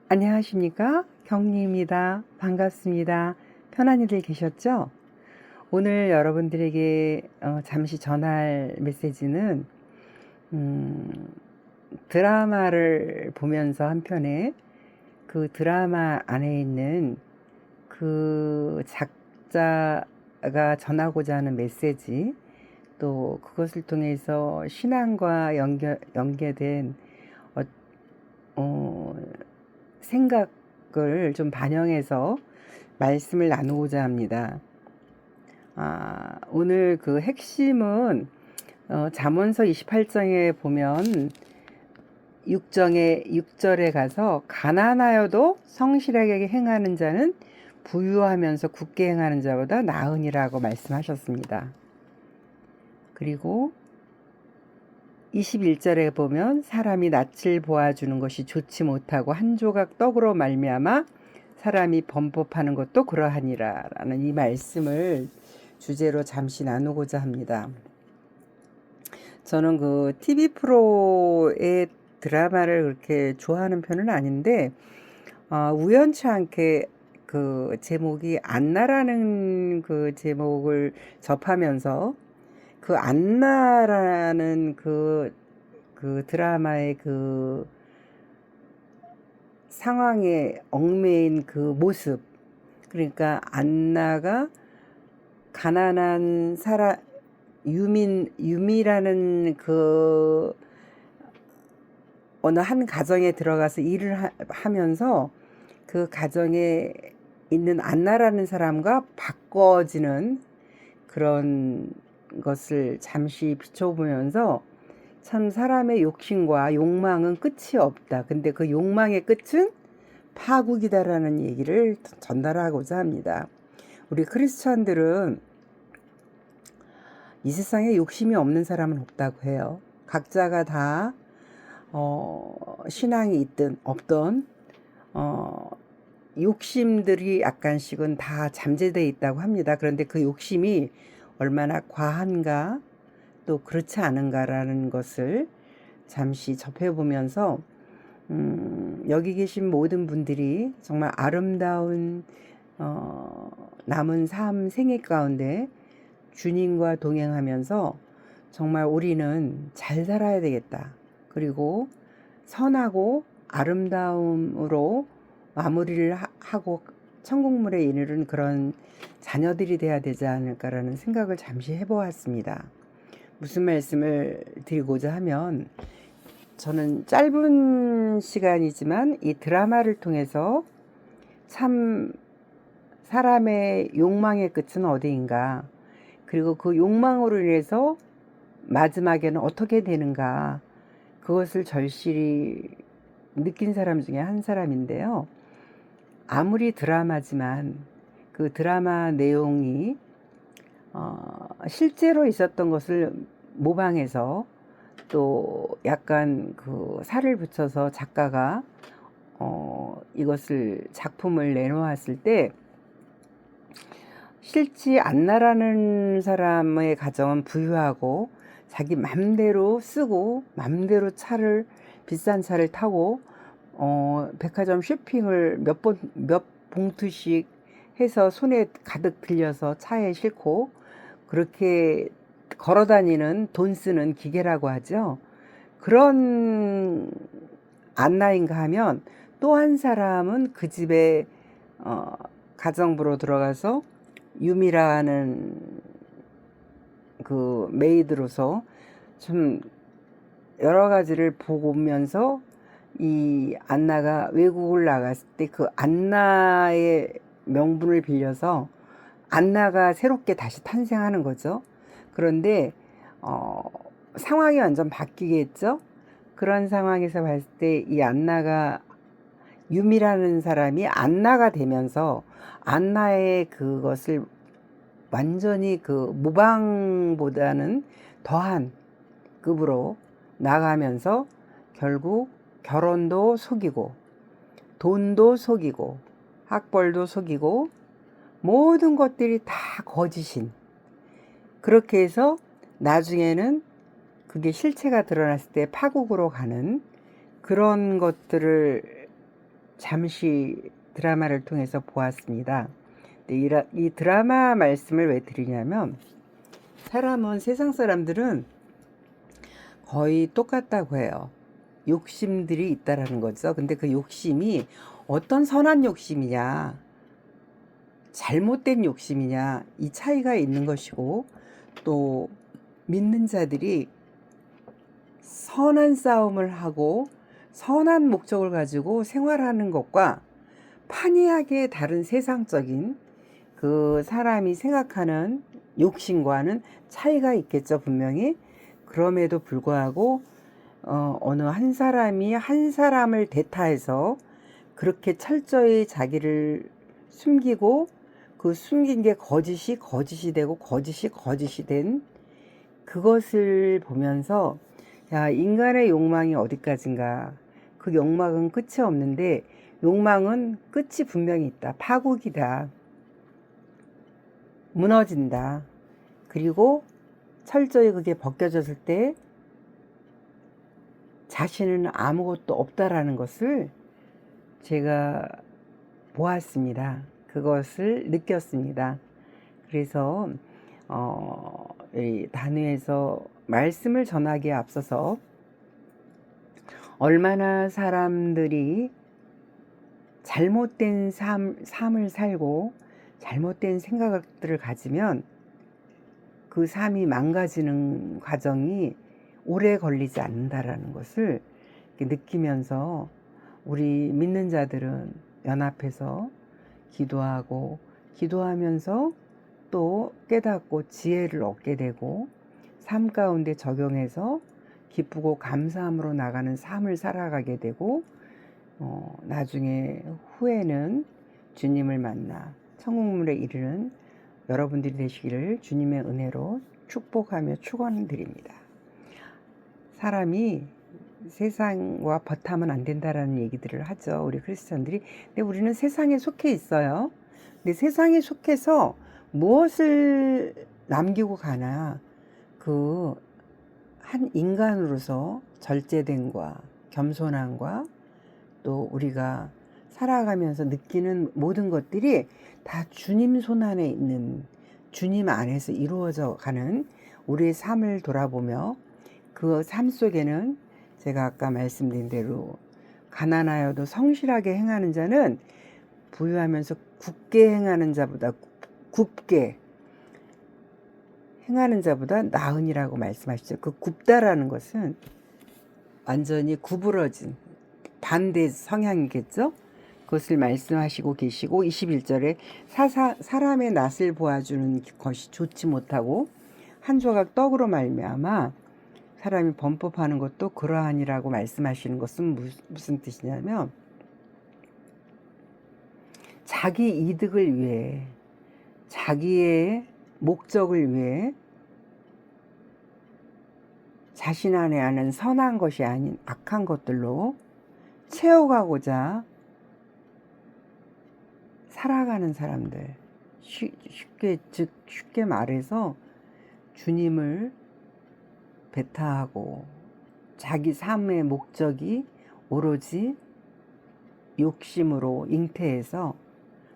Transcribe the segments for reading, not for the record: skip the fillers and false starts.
안녕하십니까? 경리입니다. 반갑습니다. 편안히들 계셨죠? 오늘 여러분들에게 잠시 전할 메시지는 음, 드라마를 보면서 한편에 그 드라마 안에 있는 그 작자가 전하고자 하는 메시지, 또 그것을 통해서 신앙과 연계된 어, 어, 생각을 좀 반영해서 말씀을 나누고자 합니다. 오늘 그 핵심은 잠언서 28장에 보면 6절에 가서 가난하여도 성실하게 행하는 자는 부유하면서 굳게 행하는 자보다 나으니라고 말씀하셨습니다. 그리고 21절에 보면 사람이 낯을 보아주는 것이 좋지 못하고 한 조각 떡으로 말미암아 사람이 범법하는 것도 그러하니라 라는 이 말씀을 주제로 잠시 나누고자 합니다. 저는 그 TV 프로의 드라마를 그렇게 좋아하는 편은 아닌데 우연치 않게 그 제목이 안나라는 그 제목을 접하면서 그 안나라는 그 드라마의 그 상황에 얽매인 그 모습, 그러니까 안나가 가난한 유미라는 그 어느 한 가정에 들어가서 일을 하면서 그 가정에 있는 안나라는 사람과 바꿔지는 그런 것을 잠시 비춰보면서 참 사람의 욕심과 욕망은 끝이 없다. 근데 그 욕망의 끝은 파국이다라는 얘기를 전달하고자 합니다. 우리 크리스천들은 이 세상에 욕심이 없는 사람은 없다고 해요. 각자가 다 신앙이 있든 없든 욕심들이 약간씩은 다 잠재되어 있다고 합니다. 그런데 그 욕심이 얼마나 과한가 또 그렇지 않은가라는 것을 잠시 접해보면서 여기 계신 모든 분들이 정말 아름다운 남은 삶 생애 가운데 주님과 동행하면서 정말 우리는 잘 살아야 되겠다. 그리고 선하고 아름다움으로 마무리를 하고 천국물에 이르는 그런 자녀들이 돼야 되지 않을까라는 생각을 잠시 해보았습니다. 무슨 말씀을 드리고자 하면 저는 짧은 시간이지만 이 드라마를 통해서 참 사람의 욕망의 끝은 어디인가, 그리고 그 욕망으로 인해서 마지막에는 어떻게 되는가, 그것을 절실히 느낀 사람 중에 한 사람인데요. 아무리 드라마지만 그 드라마 내용이 실제로 있었던 것을 모방해서 또 약간 그 살을 붙여서 작가가 이것을 작품을 내놓았을 때 실제 안나라는 사람의 가정은 부유하고 자기 맘대로 쓰고 맘대로 비싼 차를 타고 백화점 쇼핑을 몇 봉투씩 해서 손에 가득 들려서 차에 싣고 그렇게 걸어다니는 돈 쓰는 기계라고 하죠. 그런 안나인가 하면 또 한 사람은 그 집에 가정부로 들어가서 유미라는 그 메이드로서 좀 여러 가지를 보면서 이 안나가 외국을 나갔을 때 그 안나의 명분을 빌려서 안나가 새롭게 다시 탄생하는 거죠. 그런데 상황이 완전 바뀌겠죠. 그런 상황에서 봤을 때 이 안나가 유미라는 사람이 안나가 되면서 안나의 그것을 완전히 그 모방보다는 더한 급으로 나가면서 결국 결혼도 속이고 돈도 속이고 학벌도 속이고 모든 것들이 다 거짓인, 그렇게 해서 나중에는 그게 실체가 드러났을 때 파국으로 가는 그런 것들을 잠시 드라마를 통해서 보았습니다. 근데 이 드라마 말씀을 왜 드리냐면, 세상 사람들은 거의 똑같다고 해요. 욕심들이 있다라는 거죠. 근데 그 욕심이 어떤 선한 욕심이냐, 잘못된 욕심이냐, 이 차이가 있는 것이고, 또 믿는 자들이 선한 싸움을 하고 선한 목적을 가지고 생활하는 것과 판이하게 다른 세상적인 그 사람이 생각하는 욕심과는 차이가 있겠죠, 분명히. 그럼에도 불구하고 어느 한 사람이 한 사람을 대타해서 그렇게 철저히 자기를 숨기고, 그 숨긴 게 거짓이 되고 거짓이 된 그것을 보면서, 야, 인간의 욕망이 어디까지인가. 그 욕망은 끝이 없는데, 욕망은 끝이 분명히 있다. 파국이다. 무너진다. 그리고 철저히 그게 벗겨졌을 때 자신은 아무것도 없다라는 것을 제가 보았습니다. 그것을 느꼈습니다. 그래서 이 단위에서 말씀을 전하기에 앞서서 얼마나 사람들이 잘못된 삶을 살고 잘못된 생각들을 가지면 그 삶이 망가지는 과정이 오래 걸리지 않는다라는 것을 느끼면서, 우리 믿는 자들은 연합해서 기도하면서 또 깨닫고 지혜를 얻게 되고, 삶 가운데 적용해서 기쁘고 감사함으로 나가는 삶을 살아가게 되고, 나중에 후에는 주님을 만나 천국문에 이르는 여러분들이 되시기를 주님의 은혜로 축복하며 축원드립니다. 사람이 세상과 버타면 안 된다라는 얘기들을 하죠, 우리 크리스천들이. 근데 우리는 세상에 속해 있어요. 근데 세상에 속해서 무엇을 남기고 가나, 그 한 인간으로서 절제됨과 겸손함과 또 우리가 살아가면서 느끼는 모든 것들이 다 주님 손 안에 있는, 주님 안에서 이루어져 가는 우리의 삶을 돌아보며, 그 삶 속에는 제가 아까 말씀드린 대로 가난하여도 성실하게 행하는 자는 부유하면서 굳게 행하는 자보다 굽게 행하는 자보다 나으니라고 말씀하시죠. 그 굽다라는 것은 완전히 구부러진 반대 성향이겠죠. 그것을 말씀하시고 계시고, 21절에 사람의 낯을 보아주는 것이 좋지 못하고 한 조각 떡으로 말미암아 사람이 범법하는 것도 그러하니라고 말씀하시는 것은 무슨 뜻이냐면, 자기 이득을 위해, 자기의 목적을 위해 자신 안에 아는 선한 것이 아닌 악한 것들로 채워가고자 살아가는 사람들, 쉽게 말해서 주님을 배타하고 자기 삶의 목적이 오로지 욕심으로 잉태해서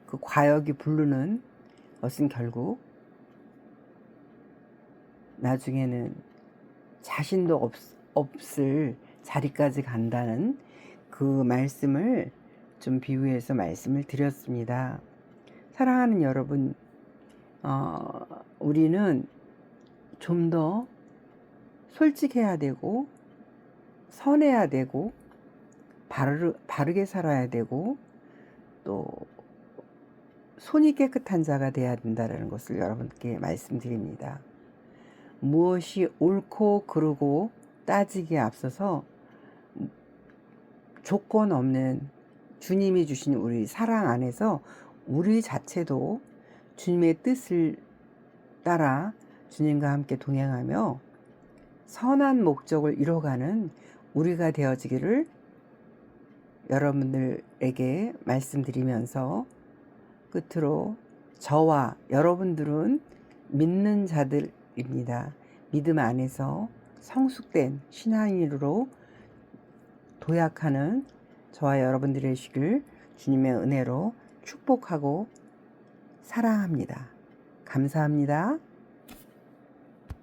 그 과욕이 부르는 것은 결국 나중에는 자신도 없을 자리까지 간다는 그 말씀을 좀 비유해서 말씀을 드렸습니다. 사랑하는 여러분, 우리는 좀 더 솔직해야 되고 선해야 되고 바르게 살아야 되고 또 손이 깨끗한 자가 되어야 된다는 것을 여러분께 말씀드립니다. 무엇이 옳고 그르고 따지기에 앞서서 조건 없는 주님이 주신 우리 사랑 안에서 우리 자체도 주님의 뜻을 따라 주님과 함께 동행하며 선한 목적을 이뤄가는 우리가 되어지기를 여러분들에게 말씀드리면서, 끝으로 저와 여러분들은 믿는 자들입니다. 믿음 안에서 성숙된 신앙인으로 도약하는 저와 여러분들이 되시길 주님의 은혜로 축복하고 사랑합니다. 감사합니다.